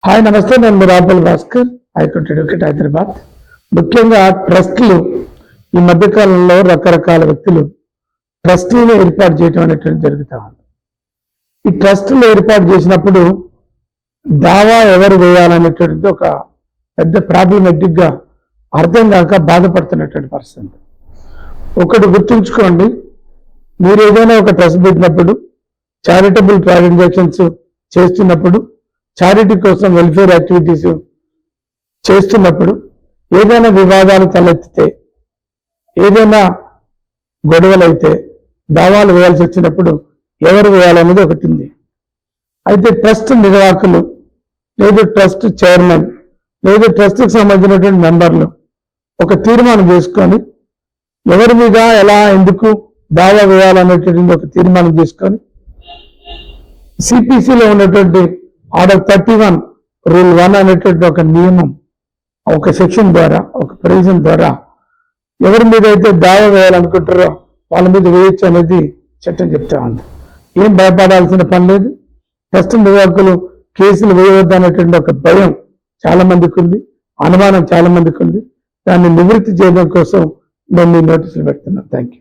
Hi నమస్తే, నేను మురాపల్ Bhaskar, high court advocate, Hyderabad. ముఖ్యంగా ట్రస్టులు ఈ మధ్యకాలంలో రకరకాల వ్యక్తులు ట్రస్టులను ఏర్పాటు చేయడం అనేటువంటి జరుగుతూ ఉంది. ఈ ట్రస్టులు ఏర్పాటు చేసినప్పుడు దావా ఎవరు వేయాలనేటువంటిది ఒక పెద్ద ప్రాబ్లమెటిక్ గా అర్థం కాక బాధపడుతున్నటువంటి పరిస్థితి. ఒకటి గుర్తుంచుకోండి, మీరు ఏదైనా ఒక ట్రస్ట్ పెట్టినప్పుడు, చారిటబుల్ ట్రాన్సాక్షన్స్ చేస్తున్నప్పుడు, చారిటీ కోసం వెల్ఫేర్ యాక్టివిటీస్ చేస్తున్నప్పుడు ఏదైనా వివాదాలు తలెత్తితే, ఏదైనా గొడవలైతే, దావాలు వేయాల్సి వచ్చినప్పుడు ఎవరు వేయాలనేది ఒకటి ఉంది. అయితే ట్రస్ట్ నిర్వాహకులు లేదు ట్రస్ట్ చైర్మన్ లేదు ట్రస్ట్కి సంబంధించినటువంటి మెంబర్లు ఒక తీర్మానం చేసుకొని ఎవరి మీద ఎలా ఎందుకు దావా వేయాలనేటువంటి ఒక తీర్మానం చేసుకొని సిపిసిలో ఉన్నటువంటి ఆర్డర్ 31 రూల్ 1 అనేటువంటి ఒక నియమం, ఒక సెక్షన్ ద్వారా, ఒక ప్రొవిజన్ ద్వారా ఎవరి మీద అయితే దావా వేయాలనుకుంటారో వాళ్ళ మీద వేయచ్చు అనేది చట్టం చెప్తా ఉంది. ఏం భయపడాల్సిన పని లేదు. ట్రస్ట్ నిర్వాహకులు కేసులు వేయవద్దు అనేటువంటి ఒక భయం చాలా మందికి ఉంది, అనుమానం చాలా మందికి ఉంది. దాన్ని నివృత్తి చేయడం కోసం నేను ఈ నోటీసులు పెడుతున్నాను. Thank you.